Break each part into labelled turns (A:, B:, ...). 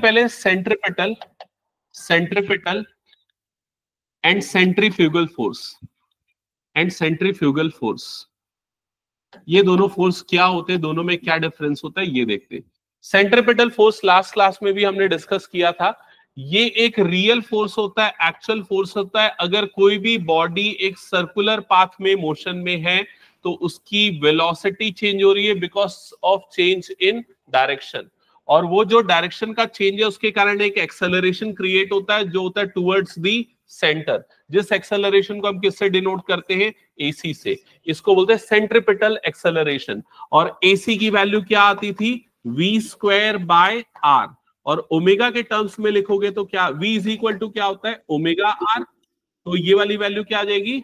A: पहले centripetal and centrifugal force, ये दोनों फोर्स क्या होते हैं, दोनों में क्या डिफरेंस होता है ये देखते हैं। सेंट्रिपिटल फोर्स लास्ट क्लास में भी हमने डिस्कस किया था, ये एक रियल फोर्स होता है, एक्चुअल फोर्स होता है। अगर कोई भी बॉडी एक सर्कुलर पाथ में मोशन में है तो उसकी वेलोसिटी चेंज हो रही है because of change in direction, और वो जो डायरेक्शन का चेंज है उसके कारण एक एक्सेलरेशन क्रिएट होता है जो होता है टुवर्ड्स दी सेंटर। जिस एक्सेलरेशन को हम किससे डिनोट करते हैं, एसी से, इसको बोलते हैं सेंट्रिपिटल एक्सेलरेशन। और एसी की वैल्यू क्या आती थी, v²/r, और ओमेगा के टर्म्स में लिखोगे तो क्या, v इज इक्वल टू क्या होता है, ओमेगा आर, तो ये वाली वैल्यू क्या आ जाएगी,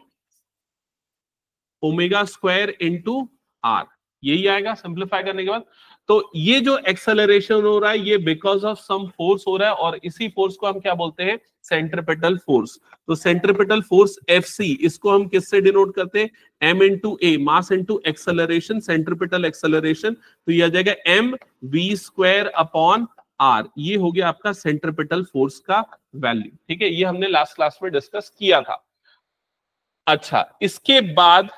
A: ओमेगा² इंटू आर, यही आएगा सिंप्लीफाई करने के बाद। तो ये जो एक्सेलरेशन हो रहा है ये बिकॉज ऑफ सम फोर्स हो रहा है, और इसी फोर्स को हम क्या बोलते हैं, सेंट्रिपिटल फोर्स। तो सेंट्रिपिटल फोर्स Fc, इसको हम किससे डिनोट करते हैं, m into a, mass into acceleration, centripetal acceleration, तो ये आ जाएगा mv²/r, ये हो गया आपका सेंट्रिपिटल फोर्स का वैल्यू। ठीक है, ये हमने लास्ट क्लास में डिस्कस किया था। अच्छा, इसके बाद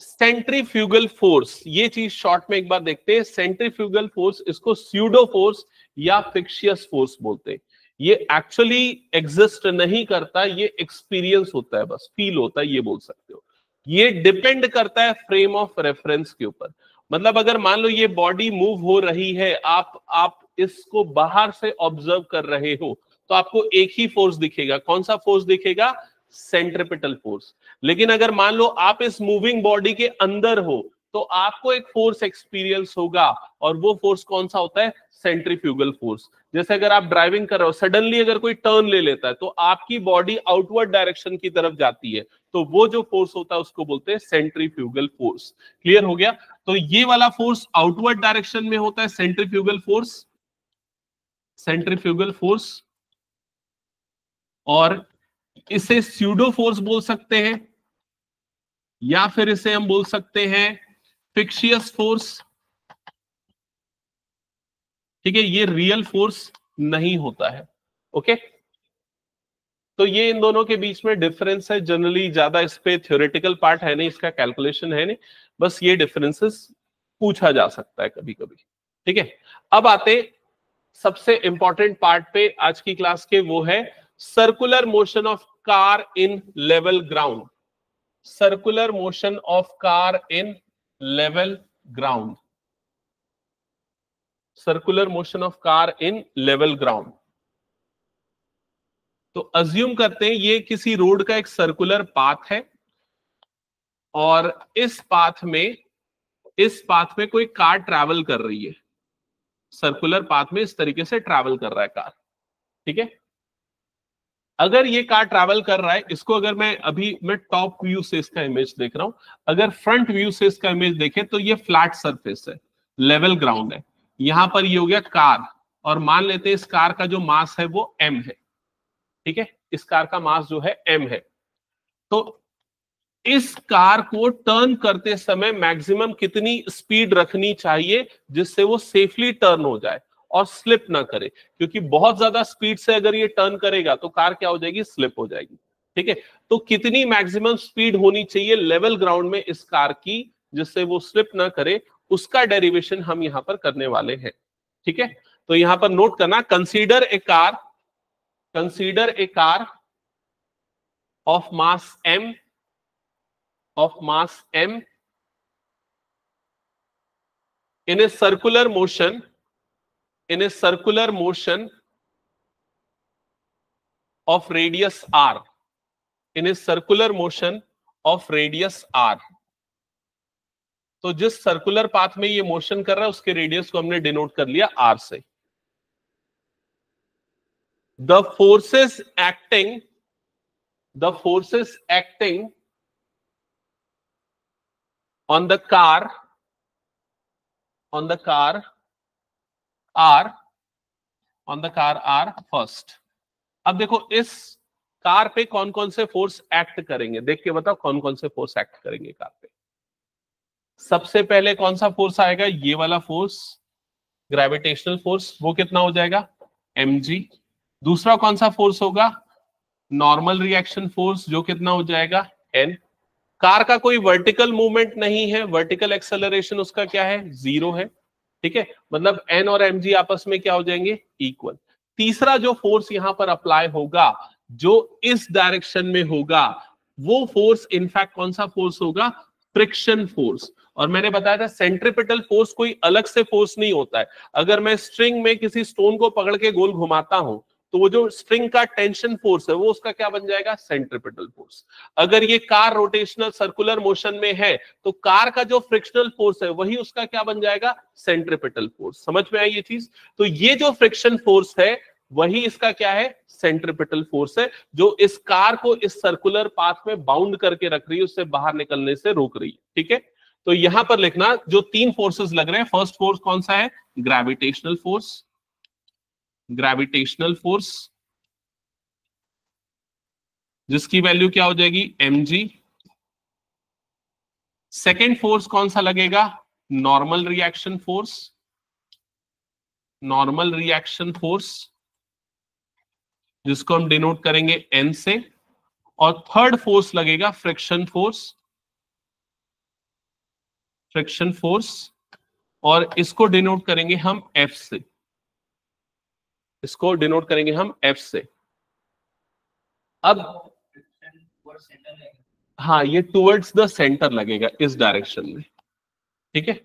A: सेंट्रीफ्यूगल फोर्स, ये चीज शॉर्ट में एक बार देखते हैं। सेंट्रीफ्यूगल फोर्स, इसको स्यूडो फोर्स या फिक्शियस फोर्स बोलते हैं। ये एक्चुअली एग्जिस्ट नहीं करता, ये एक्सपीरियंस होता है, बस फील होता है, ये बोल सकते हो। ये डिपेंड करता है फ्रेम ऑफ रेफरेंस के ऊपर। मतलब अगर मान लो ये बॉडी मूव हो रही है, आप इसको बाहर से ऑब्जर्व कर रहे हो, तो आपको एक ही फोर्स दिखेगा। कौन सा फोर्स दिखेगा, सेंट्रिपिटल फोर्स। लेकिन अगर मान लो आप इस मूविंग बॉडी के अंदर हो तो आपको एक फोर्स एक्सपीरियंस होगा, और वो फोर्स कौन सा होता है, सेंट्रीफ्यूगल फोर्स। जैसे अगर आप ड्राइविंग कर रहे हो, सडनली अगर कोई टर्न ले लेता है तो आपकी बॉडी आउटवर्ड डायरेक्शन की तरफ जाती है, तो वो जो फोर्स होता है उसको बोलते हैं सेंट्रीफ्यूगल फोर्स। क्लियर हो गया। तो ये वाला फोर्स आउटवर्ड डायरेक्शन में होता है, सेंट्रीफ्यूगल फोर्स, और इसे स्यूडो फोर्स बोल सकते हैं, या फिर इसे हम बोल सकते हैं फिक्शियस फोर्स। ठीक है, ये रियल फोर्स नहीं होता है। ओके, तो ये इन दोनों के बीच में डिफरेंस है। जनरली ज्यादा इस पे थ्योरेटिकल पार्ट है नहीं, इसका कैलकुलेशन है नहीं, बस ये डिफरेंसेस पूछा जा सकता है कभी कभी। ठीक है, अब आते सबसे इंपॉर्टेंट पार्ट पे आज की क्लास के, वो है circular motion of car in level ground. Circular motion of car in level ground, circular motion of car in level ground. तो अज्यूम करते हैं ये किसी रोड का एक सर्कुलर पाथ है, और इस पाथ में कोई कार ट्रैवल कर रही है। सर्कुलर पाथ में इस तरीके से ट्रैवल कर रहा है कार। ठीक है, अगर ये कार ट्रैवल कर रहा है, इसको अगर मैं टॉप व्यू से इसका इमेज देख रहा हूं, अगर फ्रंट व्यू से इसका इमेज देखें तो ये फ्लैट सरफेस है, लेवल ग्राउंड है। यहां पर ये हो गया कार, और मान लेते हैं इस कार का जो मास है वो m है। ठीक है, इस कार का मास जो है m है। तो इस कार को टर्न करते समय मैक्सिमम कितनी स्पीड रखनी चाहिए जिससे वो सेफली टर्न हो जाए और स्लिप ना करे, क्योंकि बहुत ज्यादा स्पीड से अगर ये टर्न करेगा तो कार क्या हो जाएगी, स्लिप हो जाएगी। ठीक है, तो कितनी मैक्सिमम स्पीड होनी चाहिए लेवल ग्राउंड में इस कार की जिससे वो स्लिप ना करे, उसका डेरिवेशन हम यहां पर करने वाले हैं। ठीक है, तो यहां पर नोट करना, consider a car of mass m in a circular motion of radius r, तो जिस सर्कुलर पाथ में ये मोशन कर रहा है उसके रेडियस को हमने डिनोट कर लिया r से। The forces acting on the car are first। अब देखो इस कार पे कौन कौन से फोर्स एक्ट करेंगे, देख के बताओ कौन कौन से फोर्स एक्ट करेंगे कार पे। सबसे पहले कौन सा फोर्स आएगा, ये वाला फोर्स, ग्रेविटेशनल फोर्स, वो कितना हो जाएगा mg। दूसरा कौन सा फोर्स होगा, नॉर्मल रिएक्शन फोर्स, जो कितना हो जाएगा n। कार का कोई वर्टिकल मूवमेंट नहीं है, वर्टिकल एक्सेलरेशन उसका क्या है, 0 है, ठीक है, मतलब n और mg आपस में क्या हो जाएंगे, इक्वल। तीसरा जो फोर्स यहां पर अप्लाई होगा, जो इस डायरेक्शन में होगा, वो फोर्स इनफैक्ट कौन सा फोर्स होगा, फ्रिक्शन फोर्स। और मैंने बताया था सेंट्रिपिटल फोर्स कोई अलग से फोर्स नहीं होता है। अगर मैं स्ट्रिंग में किसी स्टोन को पकड़ के गोल घुमाता हूं, तो वो जो स्ट्रिंग का टेंशन फोर्स है वो उसका क्या बन जाएगा, सेंट्रिपिटल फोर्स। अगर ये कार रोटेशनल सर्कुलर मोशन में है, तो कार का जो फ्रिक्शनल फोर्स है वही उसका क्या बन जाएगा, सेंट्रिपिटल फोर्स। समझ में आई ये चीज? तो ये जो फ्रिक्शन फोर्स है वही इसका क्या है, सेंट्रिपिटल फोर्स है, जो इस कार को इस सर्कुलर पाथ में बाउंड करके रख रही है, उससे बाहर निकलने से रोक रही है, ठीक है। तो यहां पर लिखना जो तीन फोर्सेस लग रहे हैं, फर्स्ट फोर्स कौन सा है, ग्रेविटेशनल फोर्स, ग्रेविटेशनल फोर्स जिसकी वैल्यू क्या हो जाएगी, mg। सेकेंड फोर्स कौन सा लगेगा, normal reaction force, normal reaction force जिसको हम डिनोट करेंगे n से। और थर्ड फोर्स लगेगा फ्रिक्शन फोर्स, फ्रिक्शन फोर्स, और इसको डिनोट करेंगे हम F से, इसको डिनोट करेंगे हम F से। अब हाँ, ये टुवर्ड्स द सेंटर लगेगा इस डायरेक्शन में, ठीक है।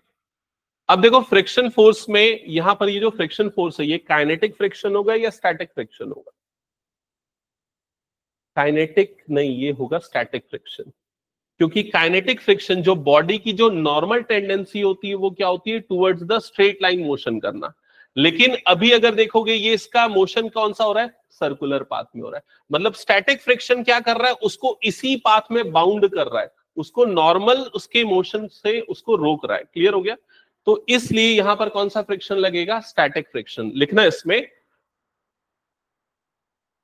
A: अब देखो फ्रिक्शन फोर्स में यहां पर ये जो फ्रिक्शन फोर्स है, ये काइनेटिक फ्रिक्शन होगा या स्टैटिक फ्रिक्शन होगा, काइनेटिक नहीं, ये होगा स्टैटिक फ्रिक्शन। क्योंकि काइनेटिक फ्रिक्शन जो बॉडी की जो नॉर्मल टेंडेंसी होती है वो क्या होती है, towards the straight line motion करना। लेकिन अभी अगर देखोगे ये इसका मोशन कौन सा हो रहा है, सर्कुलर पाथ में हो रहा है। मतलब स्टैटिक फ्रिक्शन क्या कर रहा है, उसको इसी पाथ में बाउंड कर रहा है, उसको नॉर्मल उसके मोशन से उसको रोक रहा है। क्लियर हो गया? तो इसलिए यहां पर कौन सा फ्रिक्शन लगेगा, स्टैटिक फ्रिक्शन लिखना इसमें।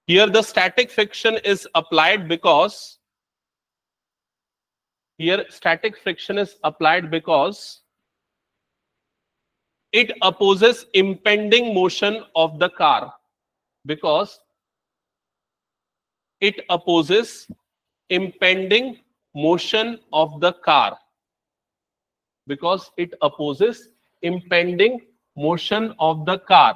A: Here the static friction is applied because, here static friction is applied because it opposes impending motion of the car, because it opposes impending motion of the car, because it opposes impending motion of the car।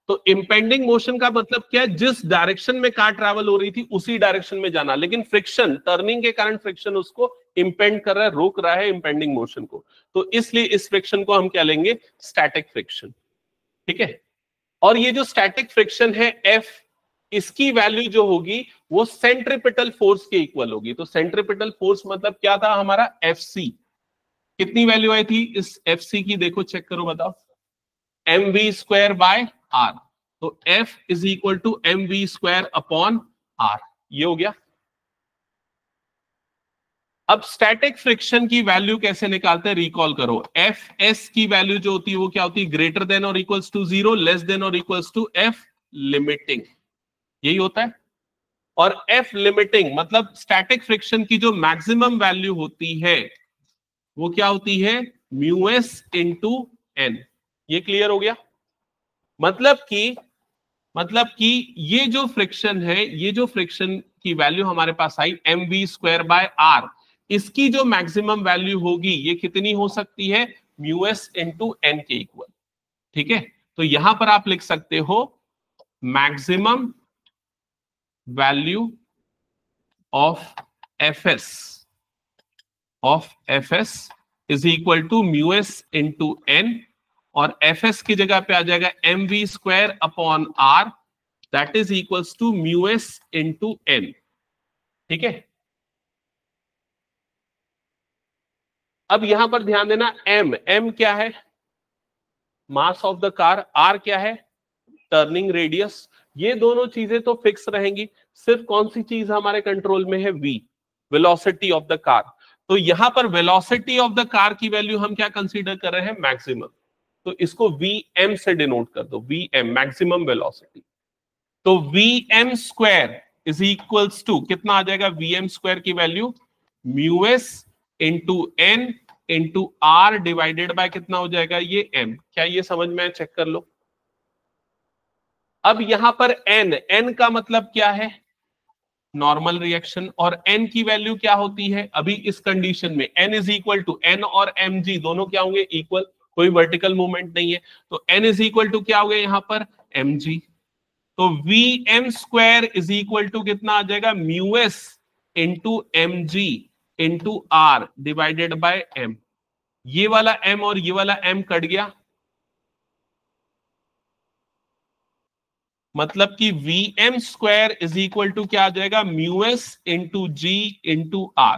A: तो impending motion का मतलब क्या है, जिस direction में car travel हो रही थी उसी डायरेक्शन में जाना, लेकिन फ्रिक्शन, टर्निंग के कारण फ्रिक्शन उसको इंपेंड कर रहा है, रोक रहा है इंपेंडिंग मोशन को। तो इसलिए इस फ्रिक्शन को हम क्या लेंगे, स्टैटिक फ्रिक्शन, ठीक है। और ये जो स्टैटिक फ्रिक्शन है F, इसकी वैल्यू जो होगी वो सेंट्रिपिटल फोर्स के इक्वल होगी। तो सेंट्रिपिटल फोर्स मतलब क्या था हमारा, FC। कितनी वैल्यू आई थी इस FC की, देखो चेक करो, बताओ, mv² बाय r। तो F is equal to mv² upon r, ये हो गया। अब स्टैटिक फ्रिक्शन की वैल्यू कैसे निकालते हैं, रिकॉल करो। Fs की वैल्यू जो होती है वो क्या होती है, ग्रेटर देन और इक्वल्स टू 0, लेस देन और इक्वल्स टू F लिमिटिंग, यही होता है। और F लिमिटिंग मतलब स्टैटिक फ्रिक्शन की जो मैक्सिमम वैल्यू होती है वो क्या होती है, μs इंटू n। ये क्लियर हो गया? मतलब कि ये जो फ्रिक्शन है, ये जो फ्रिक्शन की वैल्यू हमारे पास आई mv² बाय r, इसकी जो मैक्सिमम वैल्यू होगी ये कितनी हो सकती है, μs इंटू n के इक्वल, ठीक है। तो यहां पर आप लिख सकते हो maximum value of fs is equal to μs into n, और Fs की जगह पे आ जाएगा mv² upon r, that is equals to μs into n, ठीक है। अब यहां पर ध्यान देना, m क्या है, mass of the car, r क्या है, टर्निंग रेडियस। ये दोनों चीजें तो फिक्स रहेंगी, सिर्फ कौन सी चीज हमारे कंट्रोल में है, v, velocity of the car. तो यहां पर वेलोसिटी ऑफ द कार की वैल्यू हम क्या कंसीडर कर रहे हैं, मैक्सिमम। तो इसको Vm से डिनोट कर दो, Vm मैक्सिमम वेलोसिटी। तो Vm² इज इक्वल्स टू कितना आ जाएगा, Vm² की value μs into n into R divided by कितना हो जाएगा ये m। क्या ये समझ में है? चेक कर लो। अब यहां पर n का मतलब क्या है? Normal reaction. और n की वैल्यू क्या होती है अभी इस कंडीशन में? n is equal to n और mg दोनों क्या होंगे? इक्वल, कोई वर्टिकल मूवमेंट नहीं है, तो n इज इक्वल टू क्या हो गया यहां पर? mg। तो Vm square is equal to कितना आ जाएगा? Mu S into M G into R divided by m। ये वाला m और ये वाला m कट गया, मतलब कि Vm square is equal to क्या आ जाएगा? Mu S into G into R.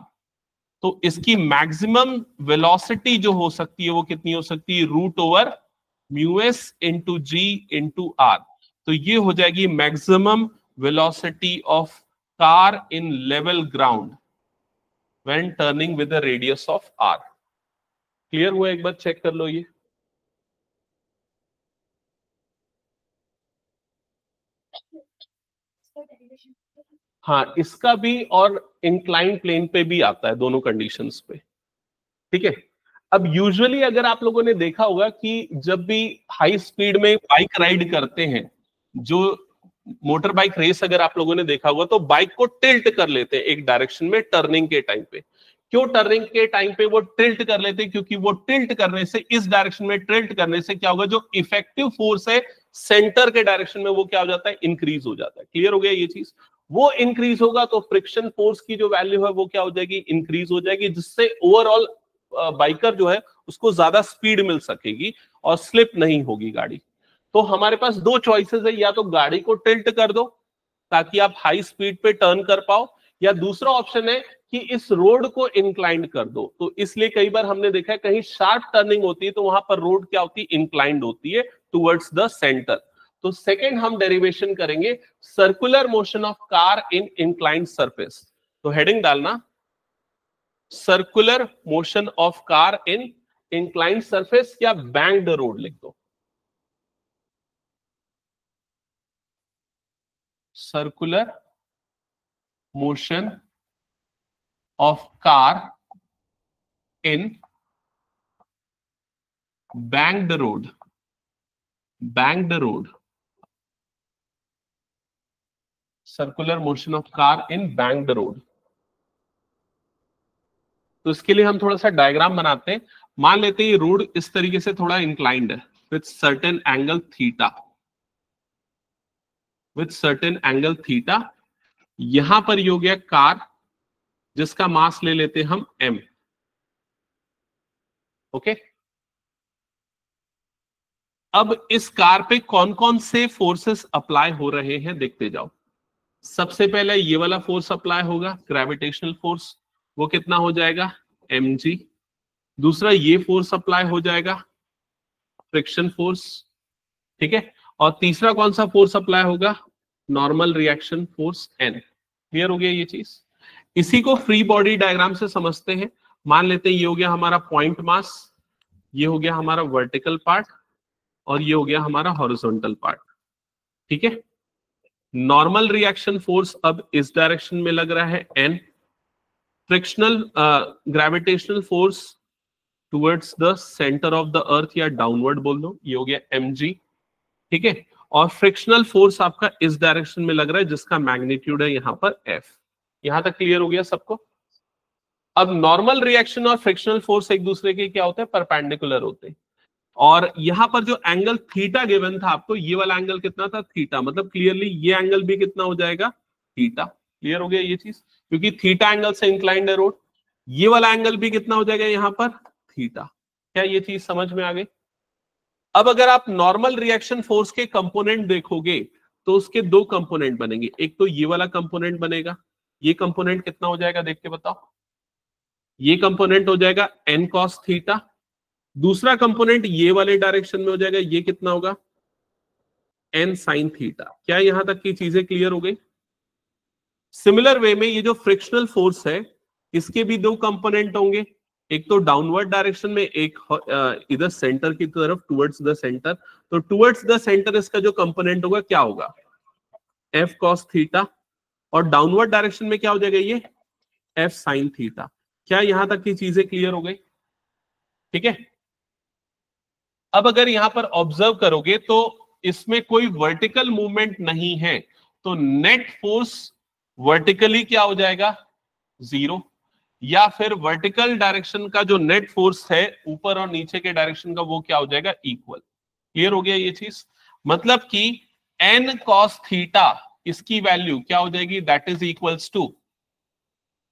A: तो इसकी मैक्सिमम वेलोसिटी जो हो सकती है वो कितनी हो सकती है? Root over mu S into G into R. तो ये हो जाएगी maximum velocity of car in level ground when turning with the radius of R. Clear हुआ? एक बार चेक कर लो ये। हाँ, इसका भी और इंक्लाइन प्लेन पे भी आता है, दोनों कंडीशंस पे। ठीक है। अब यूजुअली अगर आप लोगों ने देखा होगा कि जब भी हाई स्पीड में बाइक राइड करते हैं, जो मोटर बाइक रेस अगर आप लोगों ने देखा होगा, तो बाइक को टिल्ट कर लेते हैं एक डायरेक्शन में टर्निंग के टाइम पे। क्यों टर्निंग के टाइम पे वो टिल्ट कर लेते हैं? क्योंकि वो टिल्ट करने से, इस डायरेक्शन में टिल्ट करने से क्या होगा? जो इफेक्टिव फोर्स है सेंटर के डायरेक्शन में, वो क्या हो जाता है? इंक्रीज हो जाता है। क्लियर हो गया ये चीज? वो इंक्रीज होगा तो फ्रिक्शन फोर्स की जो वैल्यू है वो क्या हो जाएगी? इंक्रीज हो जाएगी, जिससे ओवरऑल बाइकर जो है उसको ज्यादा स्पीड मिल सकेगी और स्लिप नहीं होगी गाड़ी। तो हमारे पास दो चॉइसेस है, या तो गाड़ी को टिल्ट कर दो ताकि आप हाई स्पीड पे टर्न कर पाओ, या दूसरा ऑप्शन है कि इस रोड को इंक्लाइंड कर दो। तो इसलिए कई बार हमने देखा है कहीं शार्प टर्निंग होती है तो वहां पर रोड क्या होती है? इंक्लाइंड होती है टुवर्ड्स द सेंटर। तो सेकंड हम डेरिवेशन करेंगे circular motion of car in inclined surface. तो हेडिंग डालना circular motion of car in inclined surface या बैंक्ड रोड लिख दो। Circular motion of car in banked road, banked road, circular motion of car in banked road. तो इसके लिए हम थोड़ा सा डायग्राम बनाते हैं। मान लेते हैं ये रोड इस तरीके से थोड़ा इंक्लाइंड है with certain angle theta, with certain angle theta. यहां पर ये हो गया कार, जिसका मास ले लेते हैं हम m। ओके। अब इस कार पे कौन कौन से फोर्सेस अप्लाई हो रहे हैं देखते जाओ। सबसे पहले ये वाला फोर्स अप्लाई होगा, ग्रेविटेशनल फोर्स, वो कितना हो जाएगा? mg। दूसरा ये फोर्स अप्लाई हो जाएगा, फ्रिक्शन फोर्स। ठीक है। और तीसरा कौन सा फोर्स अप्लाई होगा? Normal reaction force n। Clear हो गया ये चीज? इसी को फ्री बॉडी डायग्राम से समझते हैं। मान लेते हैं ये हो गया हमारा पॉइंट मास, ये हो गया हमारा वर्टिकल पार्ट, और ये हो गया हमारा हॉरिजॉन्टल पार्ट। ठीक है। नॉर्मल रिएक्शन फोर्स अब इस डायरेक्शन में लग रहा है n। Frictional gravitational force towards the centre of the earth या डाउनवर्ड बोल दो, ये हो गया mg। ठीक है। और फ्रिक्शनल फोर्स आपका इस डायरेक्शन में लग रहा है जिसका मैग्नीट्यूड है यहां पर f। यहां तक क्लियर हो गया सबको? अब नॉर्मल रिएक्शन और फ्रिक्शनल फोर्स एक दूसरे के क्या होते हैं? परपेंडिकुलर होते हैं। और यहां पर जो एंगल थीटा गिवन था आपको, ये वाला एंगल कितना था? थीटा। मतलब क्लियरली ये एंगल भी कितना हो जाएगा? थीटा। क्लियर हो गया ये चीज? क्योंकि थीटा एंगल से इंक्लाइंड है रोड। ये वाला एंगल भी कितना हो जाएगा यहां पर? थीटा। क्या ये चीज समझ में आ गई? अब अगर आप नॉर्मल रिएक्शन फोर्स के कंपोनेंट देखोगे तो उसके दो कंपोनेंट बनेंगे। एक तो ये वाला कंपोनेंट बनेगा, ये कंपोनेंट कितना हो जाएगा देख के बताओ? ये कंपोनेंट हो जाएगा n cos थीटा। दूसरा कंपोनेंट ये वाले डायरेक्शन में हो जाएगा, ये कितना होगा? n sin theta. क्या यहां तक की चीजें क्लियर हो गई? सिमिलर वे में ये जो फ्रिक्शनल फोर्स है, इसके भी दो कंपोनेंट होंगे, एक तो डाउनवर्ड डायरेक्शन में, एक इधर सेंटर की तरफ टुवर्ड्स द सेंटर। तो टुवर्ड्स द सेंटर इसका जो कंपोनेंट होगा क्या होगा? f cos theta. और डाउनवर्ड डायरेक्शन में क्या हो जाएगा? ये f sin थीटा। क्या यहां तक की चीजें क्लियर हो गई? ठीक है। अब अगर यहां पर ऑब्जर्व करोगे तो इसमें कोई वर्टिकल मूवमेंट नहीं है, तो नेट फोर्स वर्टिकली क्या हो जाएगा, 0, या फिर वर्टिकल डायरेक्शन का जो नेट फोर्स है ऊपर और नीचे के डायरेक्शन का वो क्या हो जाएगा, इक्वल। क्लियर हो गया ये चीज? मतलब कि n cos थीटा इसकी वैल्यू क्या हो जाएगी, that is equals to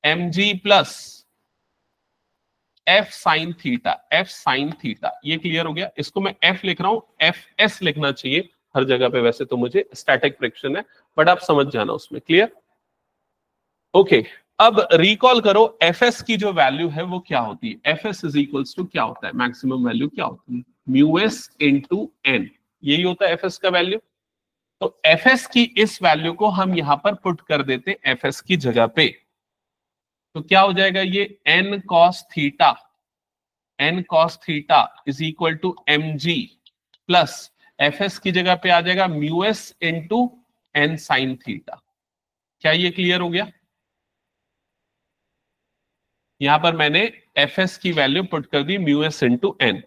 A: mg plus f sin theta, f sin theta. ये क्लियर हो गया? इसको मैं f लिख रहा हूं, fs लिखना चाहिए हर जगह पे, वैसे तो मुझे स्टैटिक फ्रिक्शन है, बट आप समझ जाना उसमें। क्लियर? ओके, अब रिकॉल करो fs की जो वैल्यू है वो क्या होती है। fs इज इक्वल्स टू क्या होता है, मैक्सिमम वैल्यू क्या होती है, μs इंटू n, यही होता है fs का वैल्यू। तो fs की इस वैल्यू को हम यहां पर पुट कर देते fs की जगह पे, तो क्या हो जाएगा, ये n cos theta is equal to mg plus fs की जगह पे आ जाएगा μs into n sin theta. क्या ये क्लियर हो गया? यहां पर मैंने fs की वैल्यू पुट कर दी μs इंटू n।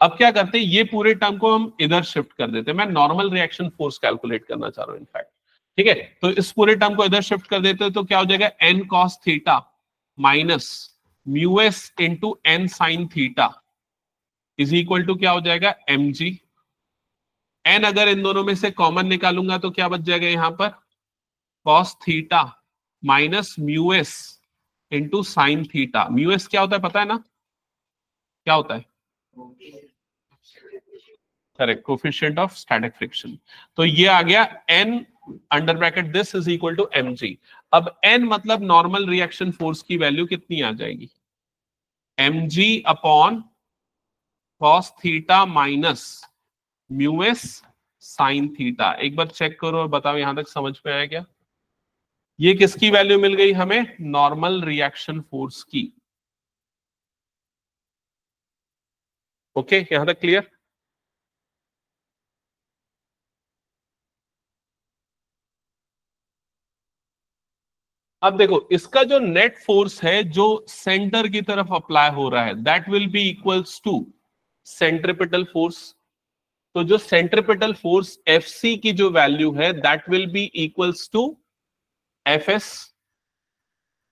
A: अब क्या करते हैं, ये पूरे टर्म को हम इधर शिफ्ट कर देते हैं। मैं नॉर्मल रिएक्शन फोर्स कैलकुलेट करना चाह रहा हूं इनफैक्ट, ठीक है। तो इस पूरे टर्म को इधर शिफ्ट कर देते हैं, तो क्या हो जाएगा, n cos theta minus μs into n sin theta is equal to क्या हो जाएगा, mg। n अगर इन दोनों में से कॉमन निकालूंगा तो क्या बच जाएगा यहां पर, cos theta minus μs into sine theta. Mu S क्या होता है पता है ना, क्या होता है, correct, coefficient of static friction. तो ये आ गया n under bracket this is equal to mg। अब n मतलब नॉर्मल रिएक्शन फोर्स की वैल्यू कितनी आ जाएगी, mg upon cos theta minus mu S sine theta. एक बार चेक करो और बताओ यहां तक समझ में आया क्या? ये किसकी वैल्यू मिल गई हमें, नॉर्मल रिएक्शन फोर्स की। ओके, यहां तक क्लियर? अब देखो इसका जो नेट फोर्स है जो सेंटर की तरफ अप्लाई हो रहा है, that will be equals to centripetal force. तो जो सेंट्रिपिटल फोर्स एफसी की जो वैल्यू है that will be equals to FS.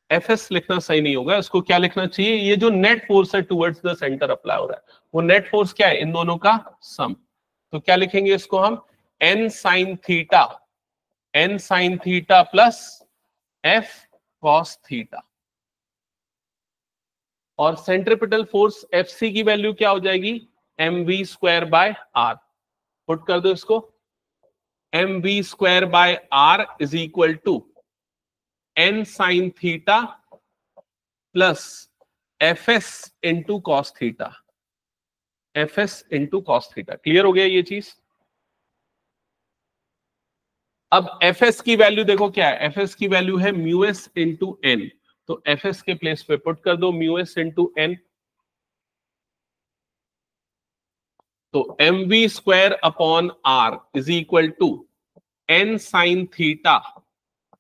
A: FS लिखना सही नहीं होगा, इसको क्या लिखना चाहिए, ये जो नेट फोर्स है टुवर्ड्स द सेंटर अप्लाई हो रहा है, वो नेट फोर्स क्या है, इन दोनों का सम। तो क्या लिखेंगे इसको हम, N sine theta plus F cos theta. और सेंट्रिपिटल फोर्स एफ सी की वैल्यू क्या हो जाएगी, M V square by R. Put कर दो इसको, M V square by R is equal to N sine theta plus F S into cos theta, F S into cos theta. Clear हो गया ये चीज? अब एफ एस की value देखो क्या है, एफ एस की वैल्यू है म्यू एस इंटू एन। तो एफ एस के प्लेस पे पुट कर दो म्यू एस इंटू एन। तो M V square upon R is equal to N sine theta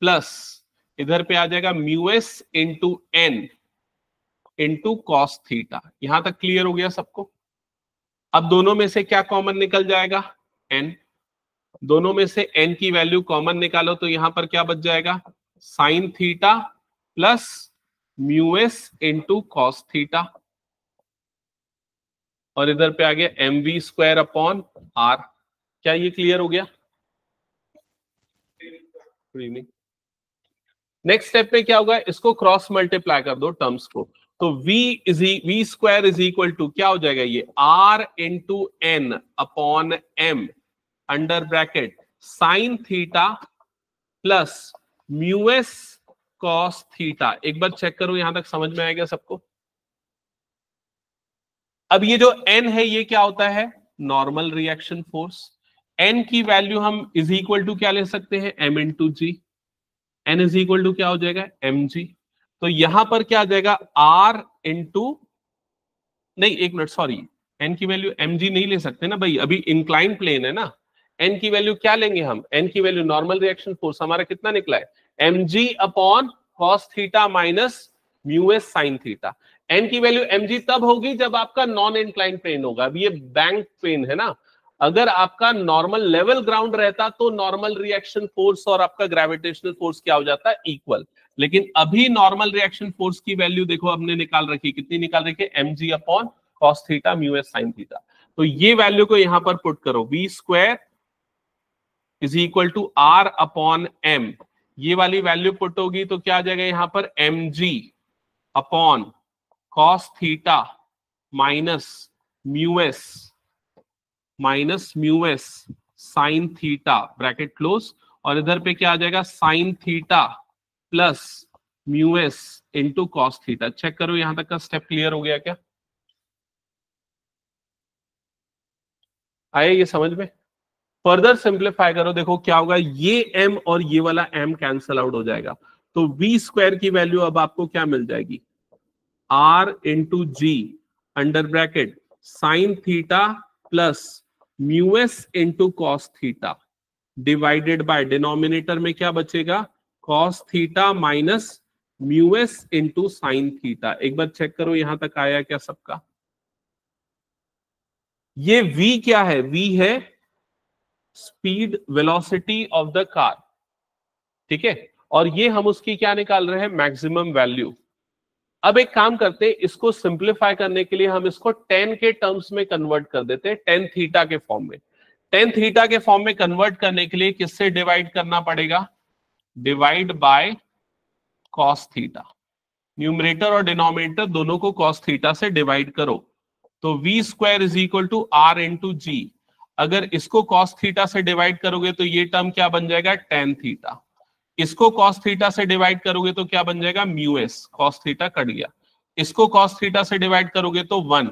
A: plus इधर पे आ जाएगा mu S into N into cos theta. यहां तक क्लियर हो गया सबको? अब दोनों में से क्या कॉमन निकल जाएगा, एन। दोनों में से n की वैल्यू कॉमन निकालो तो यहां पर क्या बच जाएगा, sine theta plus mu S into cos theta. और इधर पे आ गया M V square upon R. क्या ये क्लियर हो गया? Good evening. नेक्स्ट स्टेप में क्या होगा, इसको क्रॉस मल्टीप्लाई कर दो टर्म्स को। तो V square is equal to क्या हो जाएगा, ये R into N upon M under bracket sine theta plus mu S cos theta. एक बार चेक करो यहां तक समझ में आएगा सबको? अब ये जो n है ये क्या होता है, नॉर्मल रिएक्शन फोर्स। n की वैल्यू हम इज इक्वल टू क्या ले सकते हैं, m into G. n is equal to क्या हो जाएगा, mg। तो यहां पर क्या आ जाएगा, r इंटू, नहीं एक मिनट सॉरी, n की वैल्यू mg नहीं ले सकते ना भाई, अभी इंक्लाइन प्लेन है ना। n की वैल्यू क्या लेंगे हम, n की वैल्यू नॉर्मल रिएक्शन फोर्स हमारा कितना निकला है, mg upon cos theta minus mu S sine theta. N की वैल्यू mg तब होगी जब आपका नॉन इंक्लाइन प्लेन होगा। अब ये बैंक प्लेन है ना, अगर आपका नॉर्मल लेवल ग्राउंड रहता तो नॉर्मल रिएक्शन फोर्स और आपका ग्रेविटेशनल फोर्स क्या हो जाता है, इक्वल। लेकिन अभी नॉर्मल रिएक्शन फोर्स की वैल्यू देखो हमने निकाल रखी, कितनी निकाल रखी है, mg upon cos theta mu S sin theta. तो ये वैल्यू को यहां पर पुट करो, v square is equal to r upon m, ये वाली वैल्यू पुट होगी तो क्या आ जाएगा यहां पर, mg upon cos theta minus mu S sine theta bracket close, और इधर पे क्या आ जाएगा, sine theta plus mu S into cos theta. Check करो यहां तक का स्टेप क्लियर हो गया क्या, आए ये समझ में। फर्दर सिंप्लीफाई करो, देखो क्या होगा, ये m और ये वाला m कैंसल आउट हो जाएगा, तो v स्क्वायर की वैल्यू अब आपको क्या मिल जाएगी, r into G under bracket sine theta plus mu S into cos theta divided by denominator में क्या बचेगा, cos theta minus mu S into sine theta. एक बार चेक करो यहां तक आया क्या सबका। ये v क्या है, v है speed velocity of the car, ठीक है, और ये हम उसकी क्या निकाल रहे हैं, मैक्सिमम वैल्यू। अब एक काम करते हैं, इसको सिंप्लीफाई करने के लिए हम इसको tan के टर्म्स में कन्वर्ट कर देते हैं, tan थीटा के फॉर्म में। tan थीटा के फॉर्म में कन्वर्ट करने के लिए किससे डिवाइड करना पड़ेगा, divide by cos theta. Numerator और डिनोमिनेटर दोनों को cos थीटा से डिवाइड करो, तो v square is equal to r into g. अगर इसको cos थीटा से डिवाइड करोगे तो ये टर्म क्या बन जाएगा, tan थीटा। इसको cos थीटा से डिवाइड करोगे तो क्या बन जाएगा, mu S, cos theta cut गया। इसको cos थीटा से डिवाइड करोगे तो 1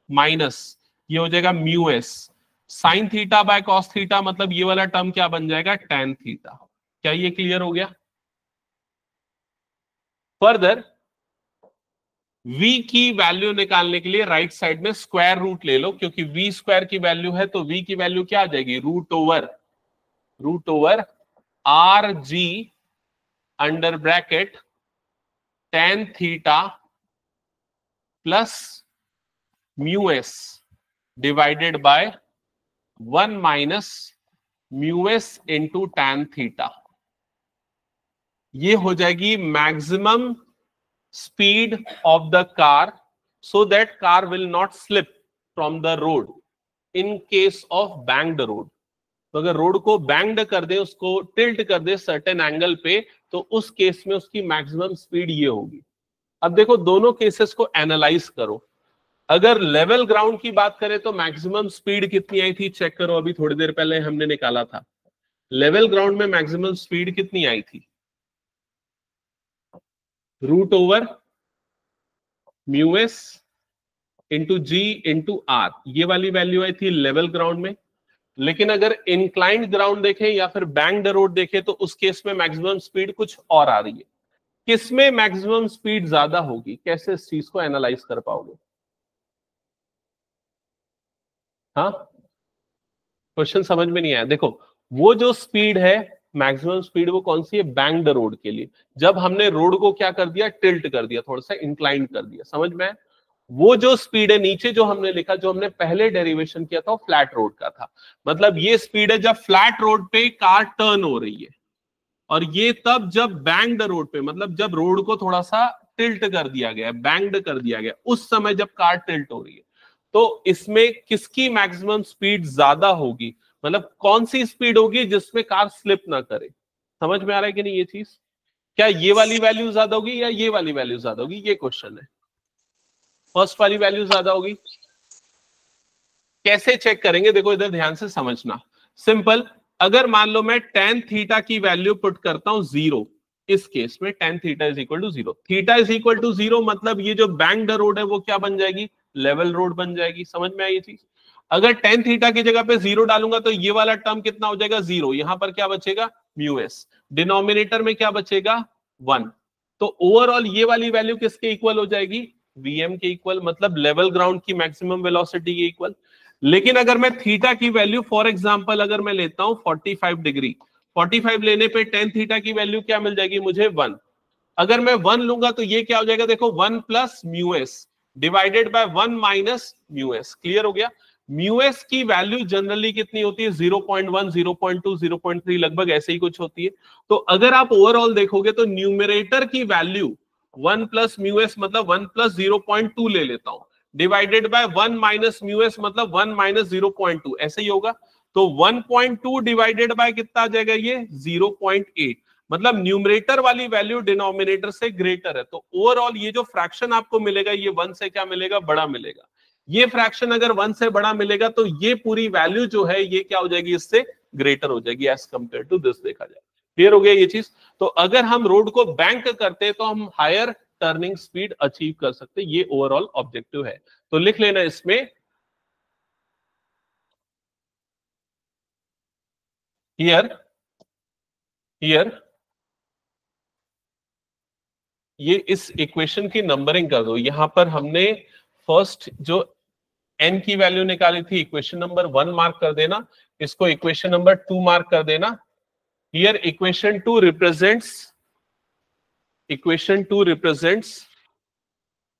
A: माइनस ये हो जाएगा mu S sine theta by cos theta, मतलब ये वाला टर्म क्या बन जाएगा, tan थीटा। क्या ये क्लियर हो गया। फर्दर v की वैल्यू निकालने के लिए राइट साइड में स्क्वायर रूट ले लो, क्योंकि v स्क्वायर की वैल्यू है तो v की वैल्यू क्या आ जाएगी, root over are G under bracket tan theta plus mu S divided by 1 minus mu S into tan theta. ये हो जाएगी maximum speed of the car so that car will not slip from the road in case of banked road। तो अगर road को banked कर दे, उसको tilt कर दे certain angle पे, तो उस केस में उसकी मैक्सिमम स्पीड ये होगी। अब देखो दोनों केसेस को एनालाइज करो। अगर लेवल ग्राउंड की बात करें तो मैक्सिमम स्पीड कितनी आई थी, चेक करो, अभी थोड़ी देर पहले हमने निकाला था। लेवल ग्राउंड में मैक्सिमम स्पीड कितनी आई थी, root over mu S into G into R, ये वाली वैल्यू आई थी लेवल ग्राउंड में। लेकिन अगर इंक्लाइंड ग्राउंड देखें या फिर बैंक्ड रोड देखें तो उस केस में मैक्सिमम स्पीड कुछ और आ रही है। किसमें मैक्सिमम स्पीड ज्यादा होगी, कैसे इस चीज को एनालाइज कर पाओगे, हाँ क्वेश्चन समझ में नहीं आया। देखो वो जो स्पीड है मैक्सिमम स्पीड, वो कौन सी है, बैंक्ड रोड के लिए। जब हमने रोड को क्या कर दिया, टिल्ट कर दिया, थोड़ा सा इंक्लाइन कर दिया, समझ में। वो जो स्पीड है नीचे जो हमने लिखा, जो हमने पहले डेरिवेशन किया था, वो फ्लैट रोड का था। मतलब ये स्पीड है जब फ्लैट रोड पे कार टर्न हो रही है, और ये तब जब बैंक्ड रोड पे, मतलब जब रोड को थोड़ा सा टिल्ट कर दिया गया, बैंक्ड कर दिया गया, उस समय जब कार टिल्ट हो रही है, तो इसमें किसकी मैक्सिमम स्पीड ज्यादा होगी, मतलब कौन सी स्पीड होगी जिसमें कार स्लिप ना करे। समझ में आ रहा है कि नहीं ये चीज, क्या ये वाली वैल्यू ज्यादा होगी या ये वाली वैल्यू ज्यादा होगी, ये क्वेश्चन है। फर्स्ट वाली वैल्यू ज्यादा होगी। कैसे चेक करेंगे, देखो इधर ध्यान से समझना, सिंपल। अगर मान लो मैं tan थीटा की वैल्यू पुट करता हूं 0, इस केस में tan theta is equal to 0, theta is equal to 0, मतलब ये जो बैंक्ड रोड है वो क्या बन जाएगी, लेवल रोड बन जाएगी। समझ में आई ये चीज। अगर tan थीटा की जगह पे 0 डालूंगा तो ये वाला टर्म कितना हो जाएगा, 0। यहां पर क्या बचेगा, म्यू एस, डिनोमिनेटर में क्या बचेगा, 1। तो ओवरऑल ये वाली वैल्यू किसके इक्वल हो जाएगी, Vm के इक्वल, मतलब लेवल ग्राउंड की मैक्सिमम वेलोसिटी के इक्वल। लेकिन अगर मैं थीटा की वैल्यू फॉर एग्जांपल अगर मैं लेता हूं 45 डिग्री, 45 लेने पे tan थीटा की वैल्यू क्या मिल जाएगी मुझे, 1। अगर मैं 1 लूंगा तो ये क्या हो जाएगा, देखो 1 plus mu S divided by 1 minus mu S. Clear हो गया। म्यू एस की वैल्यू जनरली कितनी होती है, 0.1, 0.2, 0.3 लगभग ऐसे ही कुछ होती है। तो अगर आप ओवरऑल देखोगे तो न्यूमरेटर की वैल्यू 1 प्लस म्यू एस मतलब 1 प्लस 0.2 ले लेता हूं, divided by 1 minus mu S मतलब 1 माइनस 0.2, ऐसे ही होगा। तो 1.2 डिवाइडेड बाय कितना आ जाएगा, ये 0.8, मतलब न्यूमरेटर वाली वैल्यू डिनोमिनेटर से ग्रेटर है। तो ओवरऑल ये जो फ्रैक्शन आपको मिलेगा ये 1 से क्या मिलेगा, बड़ा मिलेगा। ये फ्रैक्शन अगर 1 से बड़ा मिलेगा तो ये पूरी वैल्यू जो है ये क्या हो जाएगी, इससे ग्रेटर हो जाएगी एज कंपेयर टू दिस, देखा जाए। क्लियर हो गया ये चीज। तो अगर हम रोड को बैंक करते हैं तो हम हायर टर्निंग स्पीड अचीव कर सकते हैं, ये ओवरऑल ऑब्जेक्टिव है। तो लिख लेना इसमें, हियर ये इस इक्वेशन की नंबरिंग कर दो। यहां पर हमने फर्स्ट जो n की वैल्यू निकाली थी, इक्वेशन नंबर 1 मार्क कर देना, इसको इक्वेशन नंबर 2 मार्क कर देना। Here equation 2 represents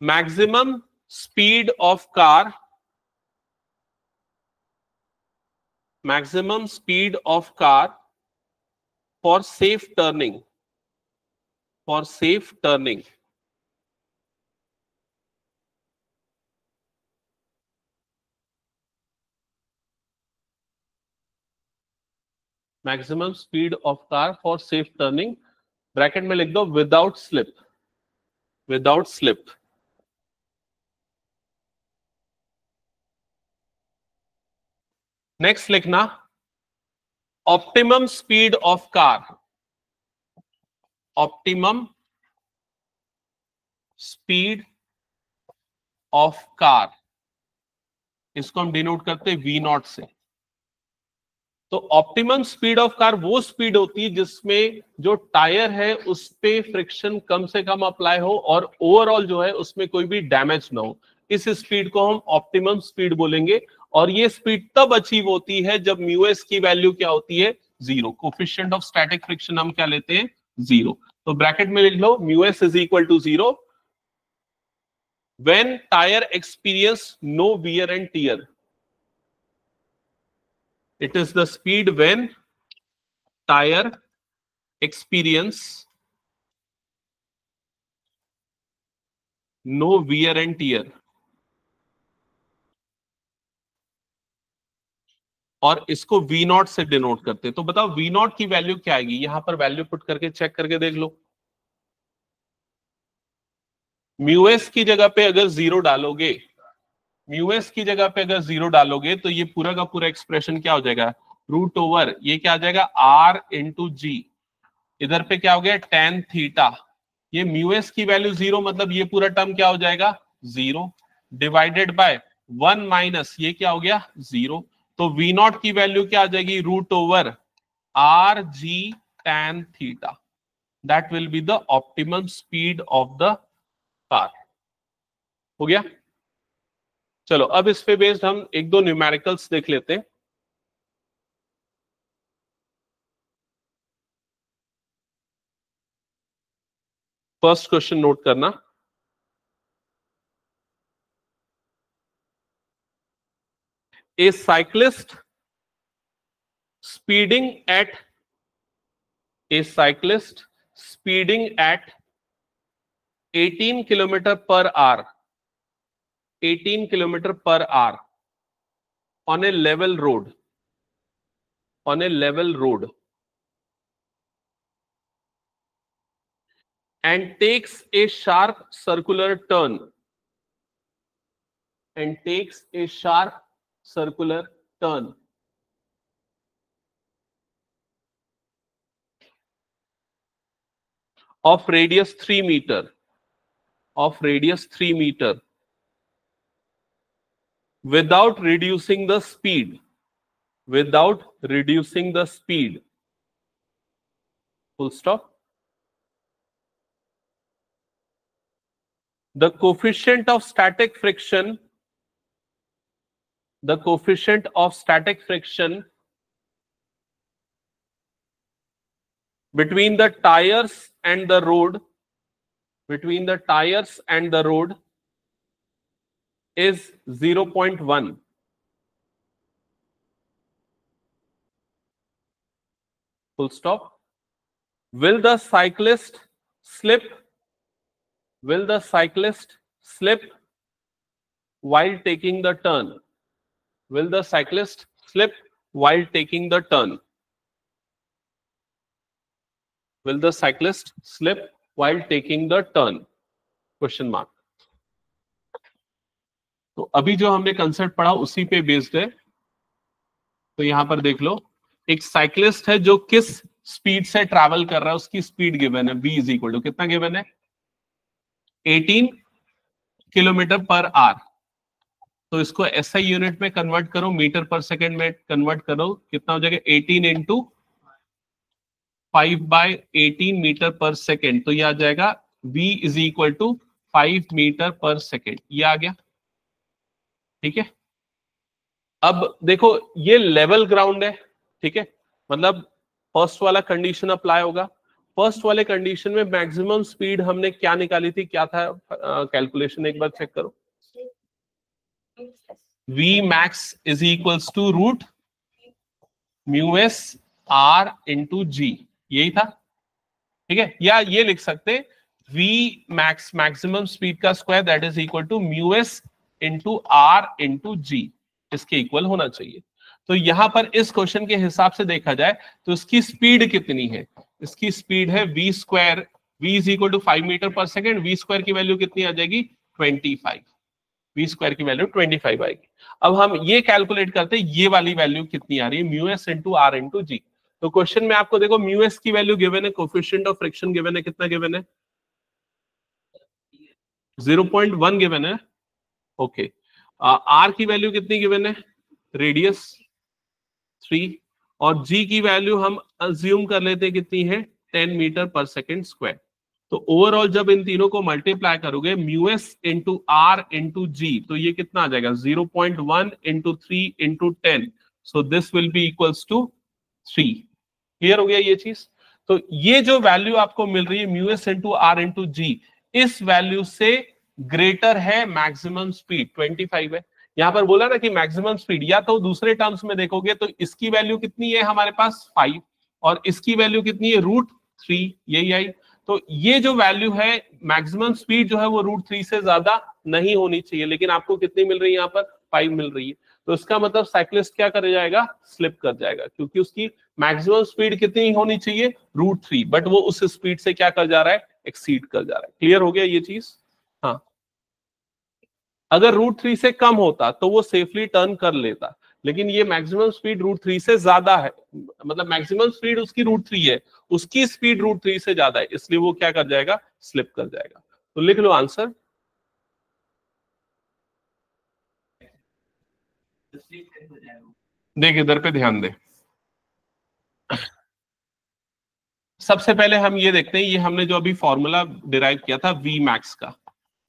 A: maximum speed of car, for safe turning, maximum speed of car for safe turning, bracket में लिख दो विदाउट स्लिप, नेक्स्ट लिखना ऑप्टिमम स्पीड ऑफ कार, इसको हम डिनोट करते हैं वी नॉट से। तो ऑप्टिमम स्पीड ऑफ कार वो स्पीड होती है जिसमें जो टायर है उस पे फ्रिक्शन कम से कम अप्लाई हो और ओवरऑल जो है उसमें कोई भी डैमेज ना हो। इस स्पीड को हम ऑप्टिमम स्पीड बोलेंगे। और ये स्पीड तब अचीव होती है जब म्यू एस की वैल्यू क्या होती है, 0। कोफिशिएंट ऑफ स्टैटिक फ्रिक्शन हम क्या लेते हैं, 0। तो ब्रैकेट में लिख लो mu s is equal to 0 when tyre experience no wear and tear. It is the speed when tire experience no wear and tear। और इसको V नॉट से डिनोट करते हैं। तो बताओ V नॉट की वैल्यू क्या आएगी, यहां पर वैल्यू पुट करके चेक करके देख लो। म्यू एस की जगह पे अगर 0 डालोगे, तो ये पूरा का पूरा एक्सप्रेशन क्या हो जाएगा, रूट ओवर ये क्या आ जाएगा R इंटू जी, इधर पे क्या हो गया tan थीटा। ये म्यू एस की वैल्यू 0 मतलब ये पूरा टर्म क्या हो जाएगा 0 डिवाइडेड बाय 1 माइनस ये क्या हो गया 0। तो वी नॉट की वैल्यू क्या आ जाएगी, root over are G tan theta. That will be the optimum speed of the car. हो गया। चलो अब इस पे बेस्ड हम एक दो न्यूमेरिकल्स देख लेते हैं। फर्स्ट क्वेश्चन नोट करना, a cyclist speeding at 18 kilometre per hour, 18 kilometre per hour on a level road, and takes a sharp circular turn, of radius 3 meter, without reducing the speed, full stop. The coefficient of static friction between the tires and the road between the tires and the road is 0.1. Full stop. Will the cyclist slip? Will the cyclist slip while taking the turn? Will the cyclist slip while taking the turn? Will the cyclist slip while taking the turn? Question mark. तो अभी जो हमने concept पढ़ा उसी पे based है. तो यहां पर देख लो, एक साइक्लिस्ट है जो किस स्पीड से ट्रैवल कर रहा है, उसकी स्पीड गिवन है. v इज इक्वल टू कितना गिवन है? 18 किलोमीटर पर आवर. तो इसको एसआई यूनिट में कन्वर्ट करो, मीटर पर सेकेंड में कन्वर्ट करो, कितना हो जाएगा? 18 इंटू 5/18 मीटर पर सेकेंड. तो यह आ जाएगा v is equal to 5 metre per second. ये आ गया. ठीक है. अब देखो, ये लेवल ग्राउंड है. ठीक है, मतलब फर्स्ट वाला कंडीशन अप्लाई होगा. फर्स्ट वाले कंडीशन में मैक्सिमम स्पीड हमने क्या निकाली थी? क्या था कैलकुलेशन? एक बार चेक करो. v max is equals to root mu s r into g. यही था. ठीक है, या ये लिख सकते v max मैक्सिमम स्पीड का square that is equal to mu S into r into g. इसके इक्वल होना चाहिए. तो यहां पर इस क्वेश्चन के हिसाब से देखा जाए तो इसकी स्पीड कितनी है? इसकी स्पीड है v square. v is equal to 5 metre per second. v square की वैल्यू कितनी आ जाएगी? 25. v स्क्वायर की वैल्यू 25 आएगी. अब हम ये कैलकुलेट करते हैं ये वाली वैल्यू कितनी आ रही है, mu S into r into g. तो क्वेश्चन में आपको देखो म्यू एस की वैल्यू गिवन है, कोफिशिएंट ऑफ फ्रिक्शन गिवन है. कितना गिवन है? 0.1 गिवन है. ओके. आर की वैल्यू कितनी गिवन है? रेडियस 3. और जी की वैल्यू हम अज्यूम कर लेते हैं कितनी है? 10 मीटर पर सेकेंड स्क्वायर. तो ओवरऑल जब इन तीनों को मल्टीप्लाई करोगे, mu S into r into g, तो ये कितना आ जाएगा? 0.1 into 3 into 10. So this will be equals to 3. Clear हो गया ये चीज? तो ये जो वैल्यू आपको मिल रही है mu S into r into g, इस वैल्यू से ग्रेटर है मैक्सिमम स्पीड 25 है. यहां पर बोला ना कि मैक्सिमम स्पीड, या तो दूसरे टर्म्स में देखोगे तो इसकी वैल्यू कितनी है हमारे पास? 5. और इसकी वैल्यू कितनी है? √3. यही आई. तो ये जो वैल्यू है मैक्सिमम स्पीड जो है वो √3 से ज्यादा नहीं होनी चाहिए, लेकिन आपको कितनी मिल रही है? यहाँ पर 5 मिल रही है. तो इसका मतलब साइक्लिस्ट क्या कर जाएगा? स्लिप कर जाएगा, क्योंकि उसकी मैक्सिमम स्पीड कितनी होनी चाहिए? √3. बट वो उस स्पीड से क्या कर जा रहा है? एक्सीड कर जा रहा है. क्लियर हो गया ये चीज? हाँ. अगर √3 से कम होता तो वो सेफली टर्न कर लेता, लेकिन ये मैक्सिमम स्पीड √3 से ज्यादा है. मतलब मैक्सिमम स्पीड उसकी √3 है, उसकी स्पीड √3 से ज्यादा है, इसलिए वो क्या कर जाएगा? स्लिप कर जाएगा. तो लिख लो आंसर. देख इधर पे ध्यान दे. सबसे पहले हम ये देखते हैं, ये हमने जो अभी फॉर्मूला डिराइव किया था v max का,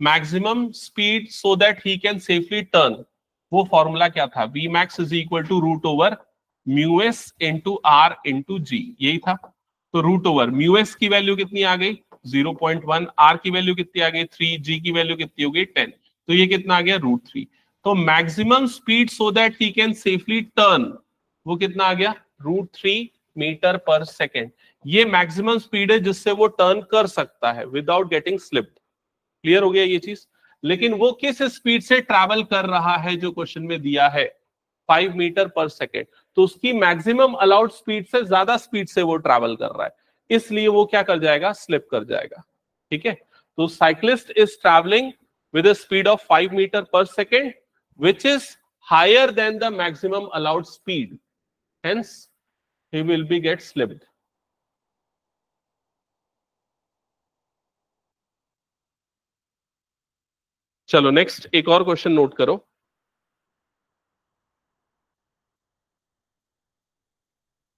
A: maximum speed so that he can safely turn, वो फॉर्मूला क्या था? v max is equal to root over mu S into r into g. यही था. तो रूट ओवर म्यू एस की वैल्यू कितनी आ गई? 0.1. आर की वैल्यू कितनी आ गई? 3. जी की वैल्यू कितनी हो गई? 10. तो ये कितना आ गया? √3. तो maximum speed so that he can safely turn, वो कितना आ गया? √3 मीटर पर सेकेंड. ये मैक्सिमम स्पीड है जिससे वो टर्न कर सकता है विदाउट गेटिंग स्लिप्ड. क्लियर हो गया ये चीज? लेकिन वो किस स्पीड से ट्रैवल कर रहा है जो क्वेश्चन में दिया है? 5 मीटर पर सेकेंड. तो उसकी मैक्सिमम अलाउड स्पीड से ज्यादा स्पीड से वो ट्रैवल कर रहा है, इसलिए वो क्या कर जाएगा? स्लिप कर जाएगा. ठीक है. तो cyclist is travelling with a speed of 5 metre per second which is higher than the maximum allowed speed, hence he will be get slipped. चलो नेक्स्ट एक और क्वेश्चन नोट करो.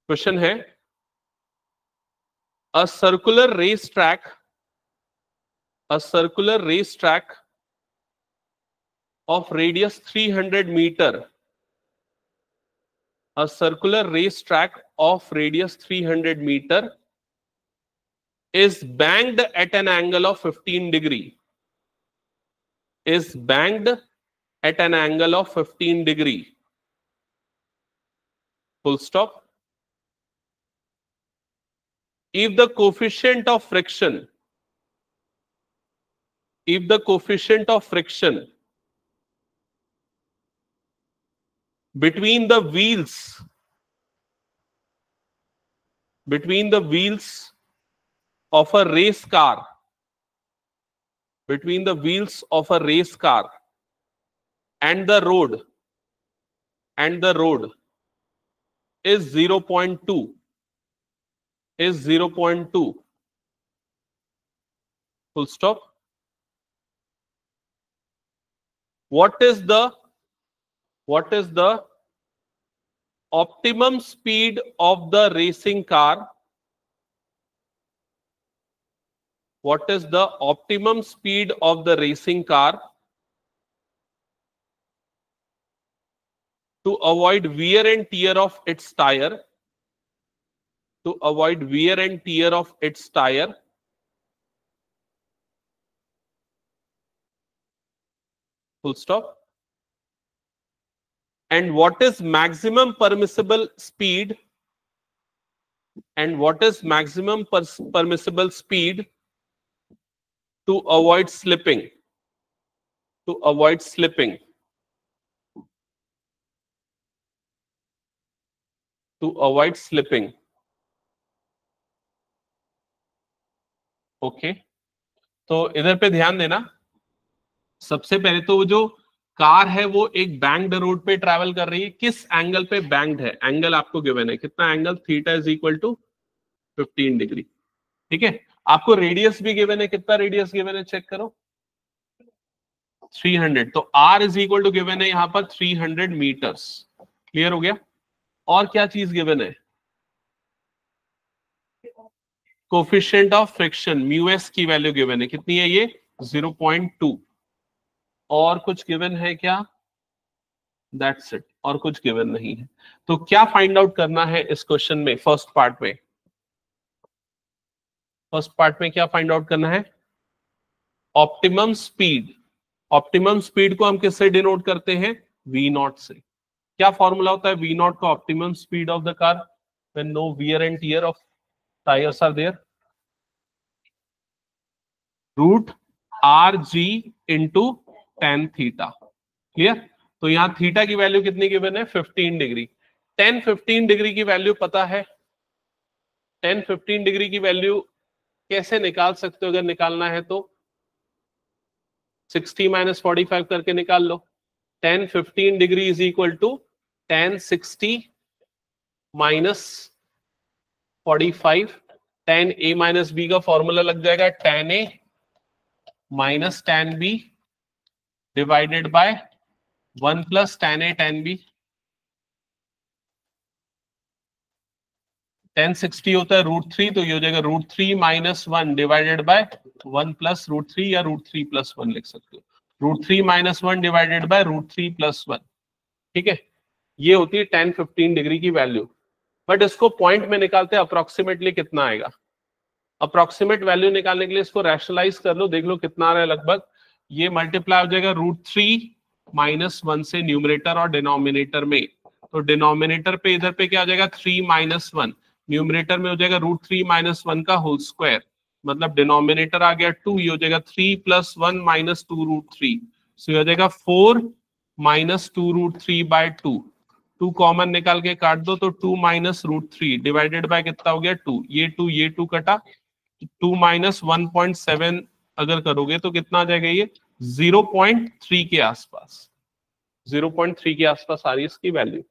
A: क्वेश्चन है a circular race track of radius 300 meter, a circular race track of radius 300 meter is banked at an angle of 15 degree, is banked at an angle of 15 degree, full stop. If the coefficient of friction, if the coefficient of friction between the wheels, between the wheels of a race car, between the wheels of a race car and the road, and the road is 0.2, is 0.2, full stop. What is the optimum speed of the racing car? What is the optimum speed of the racing car to avoid wear and tear of its tire, to avoid wear and tear of its tire, full stop. And what is maximum permissible speed, and what is maximum permissible speed to avoid slipping, to avoid slipping, to avoid slipping. Okay तो इधर पे ध्यान देना। सबसे पहले तो वो जो कार है वो एक बैंक्ड रोड पे ट्रैवल कर रही है, किस एंगल पे बैंक्ड है? एंगल आपको गिवन है, कितना angle? Theta is equal to 15 degree. ठीक है, आपको रेडियस भी गिवन है, कितना रेडियस गिवन है चेक करो, 300। तो r इज इक्वल टू गिवन है यहां पर 300 मीटर्स। क्लियर हो गया? और क्या चीज गिवन है? Coefficient of friction mu s की वैल्यू गिवन है, कितनी है ये? 0.2। और कुछ गिवन है क्या? दैट्स इट, और कुछ गिवन नहीं है। तो क्या फाइंड आउट करना है इस क्वेश्चन में? फर्स्ट पार्ट में, फर्स्ट पार्ट में क्या फाइंड आउट करना है? Optimum speed. ऑप्टिमम स्पीड को हम किससे डिनोट करते हैं? वी नॉट से। क्या फॉर्मूला होता है वी नॉट का? Optimum speed of the car when no wear and tear of tyres are there, root r g into tan theta. Clear? तो यहां थीटा की वैल्यू कितनी गिवन है? 15 डिग्री। 10-15 डिग्री की वैल्यू पता है? 10-15 डिग्री की वैल्यू कैसे निकाल सकते हो? अगर निकालना है तो 60 - 45 करके निकाल लो। 10-15 degree is equal to 1060 - 45। tan a minus b का फॉर्मूला लग जाएगा tan a minus tan b divided by 1 plus tan a tan b। 1060 होता है √3, तो ये हो जाएगा √3 - 1 डिवाइडेड बाय 1 प्लस √3 या √3 + 1 लिख सकते हो। √3 - 1 डिवाइडेड बाय √3 + 1। ठीक है, ये होती है 10-15 डिग्री की वैल्यू। बट इसको पॉइंट में निकालते हैं, अप्रोक्सीमेटली कितना आएगा? अप्रोक्सीमेट वैल्यू निकालने के लिए इसको रैशनलाइज कर लो, देख लो कितना आ रहा है। लगभग ये मल्टीप्लाई हो जाएगा √3 - 1 से न्यूमरेटर और डिनोमिनेटर में। तो डिनोमिनेटर पे इधर पे क्या आ जाएगा? 3 - 1। न्यूमरेटर में हो जाएगा √3 - 1 का होल स्क्वायर, मतलब डिनोमिनेटर आ गया 2, ये हो जाएगा 3 + 1 - 2 √3। सो ये हो जाएगा 4 - 2 √3/2। 2 कॉमन निकाल के काट दो तो 2 - √3 डिवाइडेड बाय कितना हो गया? 2। ये 2 कटा, 2 - 1.7 अगर करोगे तो कितना आ जाएगा? ये 0.3 के आसपास, 0.3 के आसपास आ रही है इसकी वैल्यू।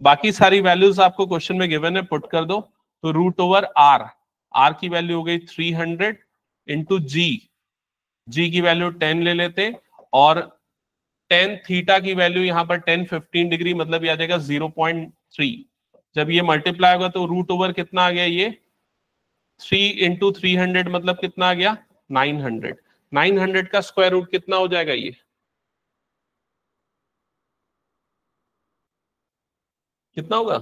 A: बाकी सारी वैल्यूज आपको क्वेश्चन में गिवन है, पुट कर दो। तो √r, r की वैल्यू हो गई 300 इंटू जी की वैल्यू 10 ले लेते, और tan थीटा की वैल्यू यहाँ पर 10-15 डिग्री, मतलब ये आ जाएगा 0.3। जब ये मल्टीप्लाई होगा तो √, कितना आ गया? ये 3 × 300 मतलब कितना आ गया? 900। 900 का स्क्वायर रूट कितना हो जाएगा? ये कितना होगा?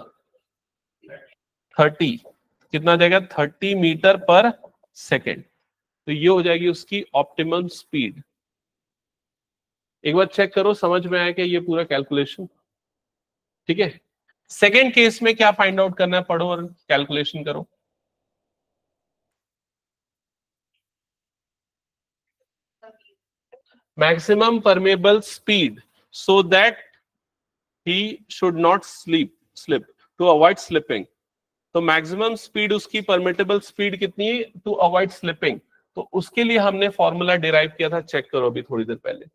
A: 30। कितना जाएगा? 30 मीटर पर सेकेंड। तो ये हो जाएगी उसकी ऑप्टिमम स्पीड। एक बार चेक करो समझ में आया कि ये पूरा कैलकुलेशन, ठीक है। सेकेंड केस में क्या फाइंड आउट करना है, पढ़ो और कैलकुलेशन करो। Maximum permeable speed so that he should not slip to avoid slipping. तो मैक्सिमम स्पीड उसकी परमिटेबल स्पीड कितनी है टू अवॉइड स्लिपिंग। तो उसके लिए हमने फॉर्मूला डिराइव किया था, चेक करो अभी थोड़ी देर पहले।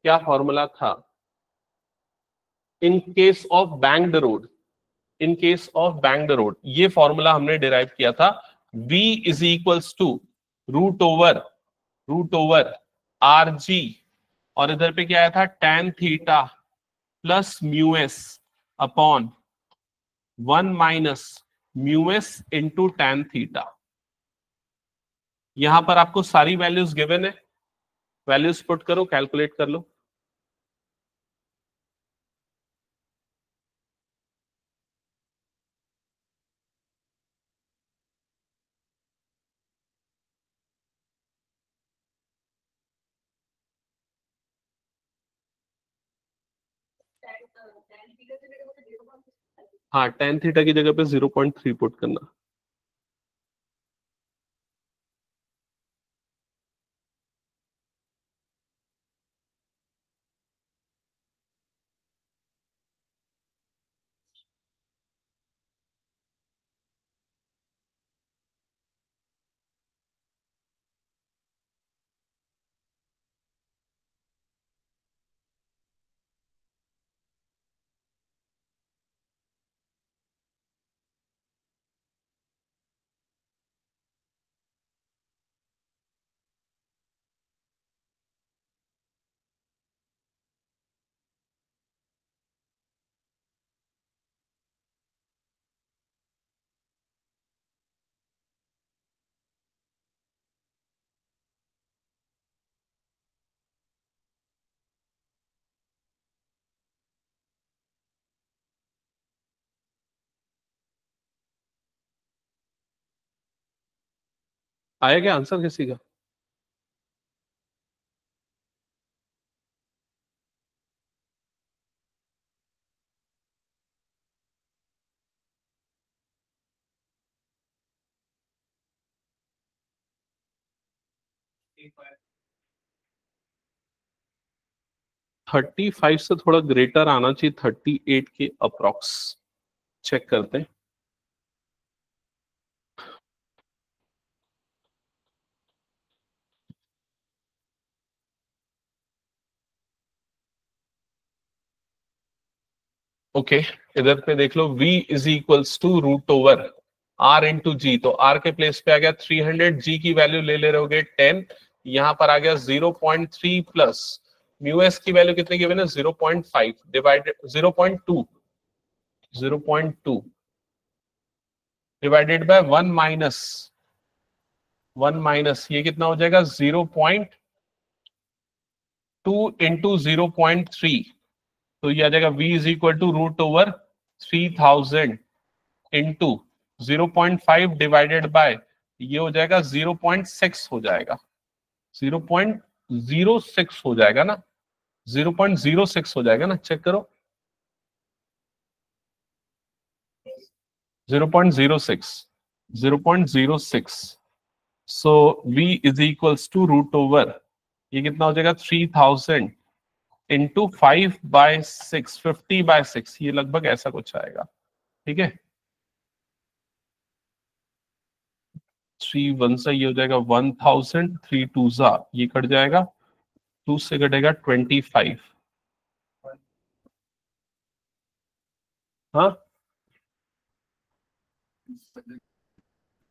A: क्या फॉर्मूला था? In case of banked road, in case of banked road ये फॉर्मूला हमने डिराइव किया था, v is equals to root over are g, और इधर पे क्या आया था, tan theta plus mu s upon 1 minus mu S into tan theta. यहां पर आपको सारी वैल्यूज गिवन है, वैल्यूज पुट करो, कैलकुलेट कर लो। हाँ, tan थीटा की जगह पे 0.3 पुट करना। आया क्या आंसर किसी का? थर्टी फाइव से थोड़ा ग्रेटर आना चाहिए, 38 के अप्रॉक्स। चेक करते हैं। ओके इधर पे देख लो, v is equals to root over r into g. तो r के प्लेस पे आ गया 300, g की वैल्यू ले ले रहोगे 10, यहां पर आ गया 0.3 प्लस म्यू एस की वैल्यू कितने गिवन है 0.5 डिवाइडेड 0.2 डिवाइडेड बाय 1 माइनस ये कितना हो जाएगा 0.2 इंटू 0.3। तो ये आ जाएगा v is equal to root over 3000 into 0.5 divided by ये हो जाएगा 0.6 हो जाएगा, 0.06 हो जाएगा ना, 0.06 हो जाएगा ना, चेक करो 0.06 so v is equals to root over ये कितना हो जाएगा 3000 इंटू 5/6 50/6, ये लगभग ऐसा कुछ आएगा, ठीक है। 3 1 से ये हो जाएगा 1000, 3 2 जा ये कट जाएगा, 2 से कटेगा 25। हाँ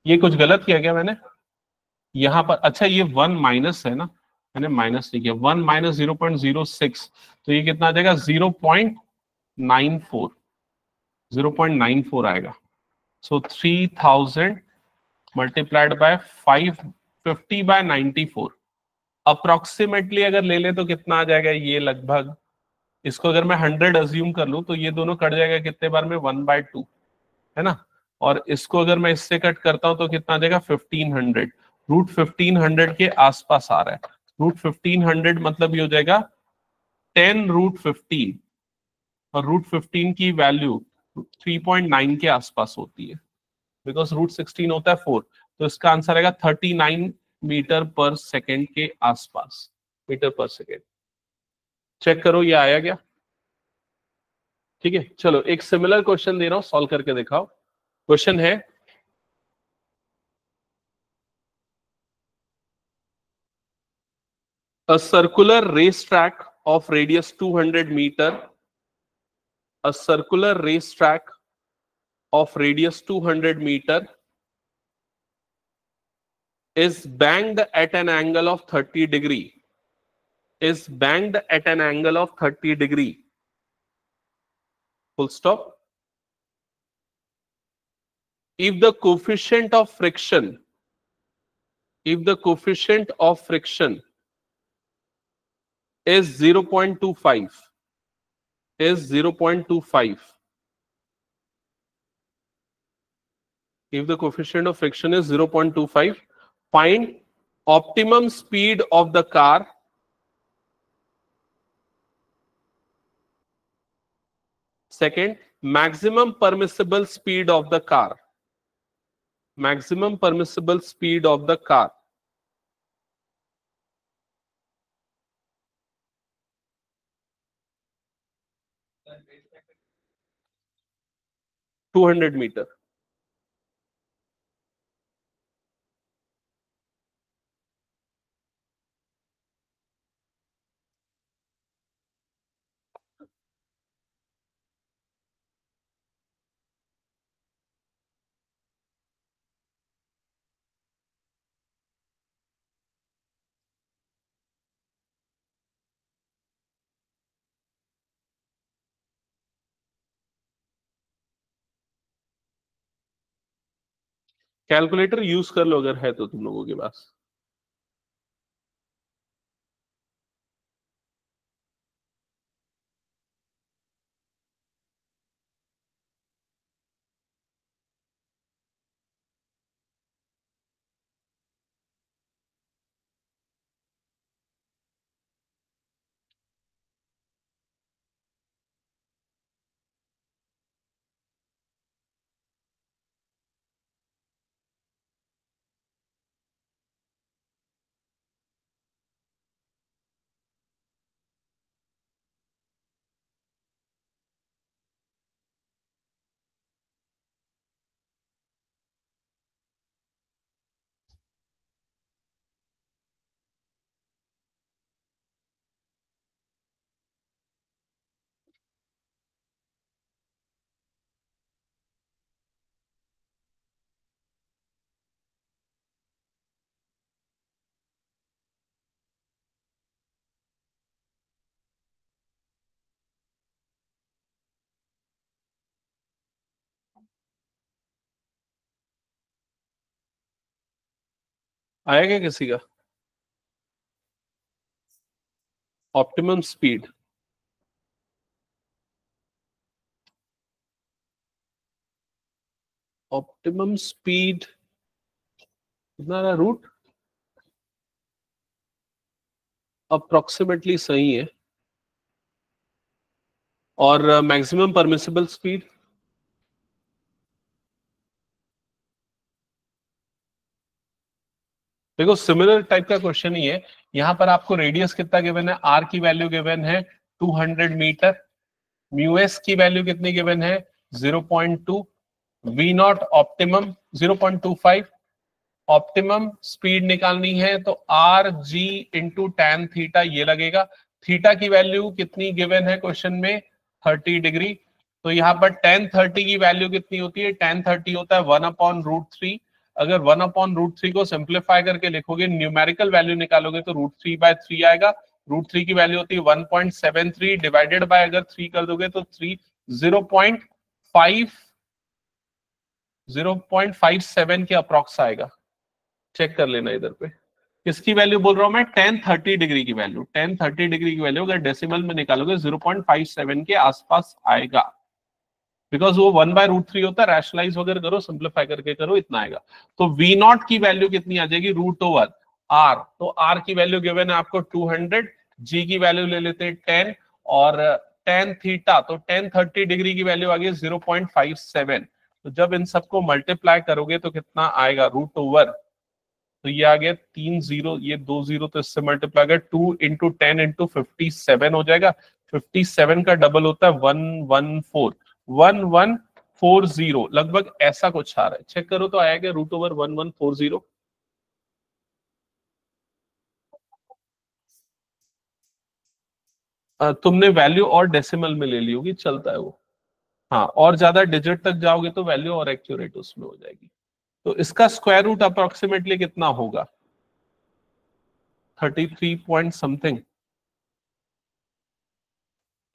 A: ये कुछ गलत किया क्या मैंने यहाँ पर? अच्छा ये 1 माइनस है ना, मैंने माइनस नहीं किया, 1 माइनस 0.06 तो ये कितना आ जाएगा 0.94, 0.94 आएगा। सो 3000 मल्टीप्लाइड बाय 550/94 अप्रोक्सीमेटली अगर ले ले तो कितना आ जाएगा ये लगभग, इसको अगर मैं 100 अज्यूम कर लूं तो ये दोनों कट जाएगा कितने बार में 1/2 है ना। और इसको अगर मैं इससे कट करता हूं तो कितना आ जाएगा 1500। रूट 1500 के आसपास आ रहा है। रूट 1500 मतलब ये हो जाएगा 10√15, और रूट 15 की वैल्यू 3.9 के आसपास होती है, बिकॉज रूट 16 होता है 4। तो इसका आंसर आएगा 39 मीटर पर सेकेंड के आसपास, मीटर पर सेकेंड। चेक करो ये आया क्या? ठीक है, चलो एक सिमिलर क्वेश्चन दे रहा हूं, सॉल्व करके दिखाओ। क्वेश्चन है a circular racetrack of radius 200 meter, a circular racetrack of radius 200 meter is banked at an angle of 30 degree, is banked at an angle of 30 degree, full stop. If the coefficient of friction, if the coefficient of friction is 0.25, is 0.25, if the coefficient of friction is 0.25, find optimum speed of the car, second, maximum permissible speed of the car, maximum permissible speed of the car, (200 meter). Calculator use कर लो अगर है तो तुम लोगों के पास। आया क्या किसी का? ऑप्टिमम स्पीड, ऑप्टिमम स्पीड कितना रहा? रूट अप्रोक्सीमेटली सही है। और मैक्सिमम परमिसिबल स्पीड देखो, सिमिलर टाइप का क्वेश्चन ही है। यहां पर आपको रेडियस कितना गिवन है, आर की वैल्यू गिवन है 200 मीटर, म्यूएस की वैल्यू कितनी गिवन है 0.2, v naught optimum 0.25, optimum speed निकालनी है तो r g into tan theta ये लगेगा। थीटा की वैल्यू कितनी गिवन है क्वेश्चन में 30 डिग्री, तो यहाँ पर tan 30 की वैल्यू कितनी होती है, tan 30 होता है 1/√3। अगर 1/√3 को सिंप्लीफाई करके लिखोगे, न्यूमेरिकल वैल्यू निकालोगे तो √3/3 आएगा। √3 की वैल्यू होती है 1.73, डिवाइडेड बाय अगर 3 कर दोगे तो 0.57 के अप्रॉक्स आएगा। चेक कर लेना इधर पे किसकी वैल्यू बोल रहा हूं मैं, tan 30 डिग्री की वैल्यू। tan 30 डिग्री की वैल्यू अगर डेसिमल में निकालोगे 0.57 के आसपास आएगा। बिकॉज वो 1/√3 होता है, रैशनलाइज वगैरह करो, सिंप्लीफाई करके करो, इतना आएगा। तो V0 की वैल्यू कितनी आ जाएगी, √r। तो r की वैल्यू गिवन है आपको 200, g की वैल्यू ले लेते हैं 10, और tan थीटा, तो tan 30 डिग्री की वैल्यू आ गई 0.57। तो जब इन सबको मल्टीप्लाई करोगे तो कितना आएगा, √, तो ये आ गया 3 0, ये 2 0, तो इससे मल्टीप्लाई कर 2 × 10 × 57 हो जाएगा। 57 का डबल होता है 114, 1140 लगभग ऐसा कुछ आ रहा है। चेक करो तो आएगा √1140। तुमने वैल्यू और डेसिमल में ले ली होगी, चलता है वो। हाँ, और ज्यादा डिजिट तक जाओगे तो वैल्यू और एक्यूरेट उसमें हो जाएगी। तो इसका स्क्वायर रूट अप्रोक्सीमेटली कितना होगा, 33 point something,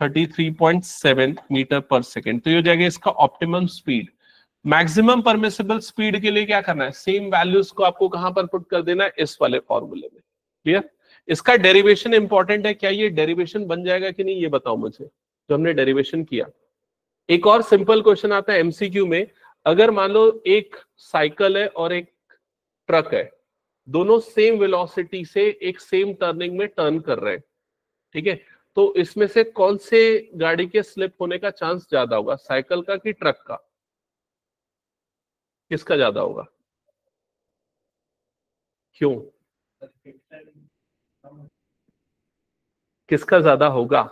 A: 33.7 metre per second. तो ये हो जाएगा इसका optimum speed. Maximum permissible speed के लिए क्या करना है, सेम वैल्यूज को आपको कहां पर पुट कर देना है, इस वाले फॉर्मूले में। क्लियर? इसका डेरिवेशन इंपॉर्टेंट है, क्या ये डेरिवेशन बन जाएगा कि नहीं, ये बताओ मुझे, जो हमने डेरिवेशन किया। एक और सिंपल क्वेश्चन आता है एमसीक्यू में, अगर मान लो एक साइकिल है और एक ट्रक है, दोनों सेम वेलोसिटी से एक सेम टर्निंग में टर्न कर रहे हैं, ठीक है, तो इसमें से कौन से गाड़ी के स्लिप होने का चांस ज्यादा होगा, साइकिल का कि ट्रक का, किसका ज्यादा होगा, क्यों, किसका ज्यादा होगा?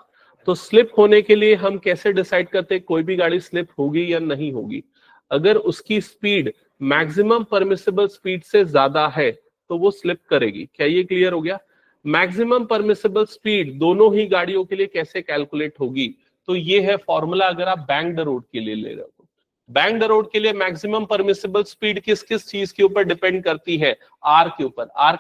A: तो स्लिप होने के लिए हम कैसे डिसाइड करते हैं कोई भी गाड़ी स्लिप होगी या नहीं होगी? अगर उसकी स्पीड मैक्सिमम परमिसिबल स्पीड से ज्यादा है तो वो स्लिप करेगी। क्या ये क्लियर हो गया? मैक्सिमम परमिसिबल स्पीड दोनों ही गाड़ियों के लिए कैसे कैलकुलेट होगी, तो ये है फॉर्मूला अगर आप बैंक्ड रोड के लिए ले रहे हो। बैंक्ड रोड के लिए मैक्सिमम परमिसिबल स्पीड किस किस चीज के ऊपर डिपेंड करती है, आर के ऊपर। आर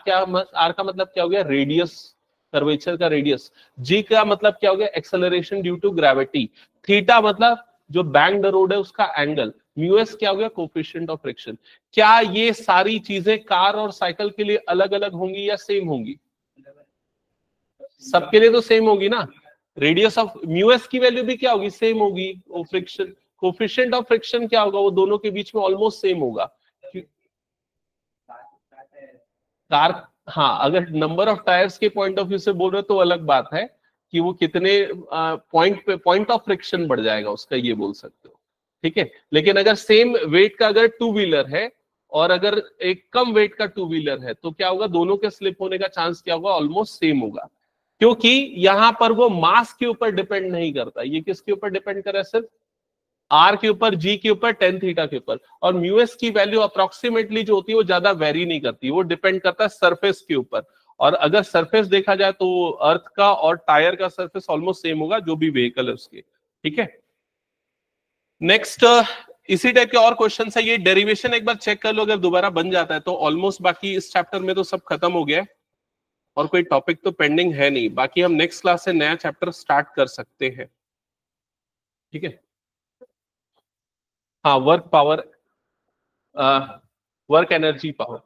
A: का मतलब क्या हो गया, रेडियस, कर्वेचर का रेडियस। जी का मतलब क्या हो गया, acceleration due to gravity. Theta मतलब जो बैंक्ड रोड है उसका एंगल। म्यूएस क्या हो गया, कोफिशिएंट ऑफ फ्रिक्शन। क्या ये सारी चीजें कार और साइकिल के लिए अलग अलग होंगी या सेम होंगी? सबके लिए तो सेम होगी ना। रेडियस ऑफ म्यूएस की वैल्यू भी क्या होगी, सेम होगी। फ्रिक्शन, कोफिशिएंट ऑफ फ्रिक्शन क्या होगा, वो दोनों के बीच में ऑलमोस्ट सेम होगा। कार, हाँ, अगर नंबर ऑफ टायर्स के पॉइंट ऑफ व्यू से बोल रहे हो तो अलग बात है कि वो कितने पॉइंट पे पॉइंट ऑफ फ्रिक्शन बढ़ जाएगा उसका, ये बोल सकते हो, ठीक है। लेकिन अगर सेम वेट का अगर टू व्हीलर है और अगर एक कम वेट का टू व्हीलर है तो क्या होगा, दोनों के स्लिप होने का चांस क्या होगा, ऑलमोस्ट सेम होगा। क्योंकि यहां पर वो मास के ऊपर डिपेंड नहीं करता, ये किसके ऊपर डिपेंड कर रहा है, सिर्फ आर के ऊपर, जी के ऊपर, टेन थीटा के ऊपर। और म्यूएस की वैल्यू अप्रोक्सीमेटली जो होती है वो ज्यादा वेरी नहीं करती, वो डिपेंड करता है सरफेस के ऊपर। और अगर सरफेस देखा जाए तो अर्थ का और टायर का सरफेस ऑलमोस्ट सेम होगा, जो भी व्हीकल है उसके, ठीक है। नेक्स्ट इसी टाइप के और क्वेश्चन है, ये डेरिवेशन एक बार चेक कर लो, अगर दोबारा बन जाता है तो ऑलमोस्ट बाकी इस चैप्टर में तो सब खत्म हो गया है और कोई टॉपिक तो पेंडिंग है नहीं। बाकी हम नेक्स्ट क्लास से नया चैप्टर स्टार्ट कर सकते हैं, ठीक है। हाँ, work power, work energy power,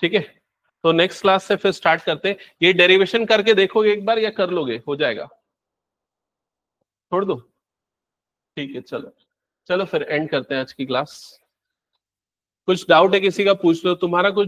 A: ठीक है। तो नेक्स्ट क्लास से फिर स्टार्ट करते हैं। ये डेरिवेशन करके देखोगे एक बार या कर लोगे, हो जाएगा, छोड़ दो, ठीक है। चलो चलो फिर एंड करते हैं आज की क्लास। कुछ डाउट है किसी का, पूछ लो, तुम्हारा कुछ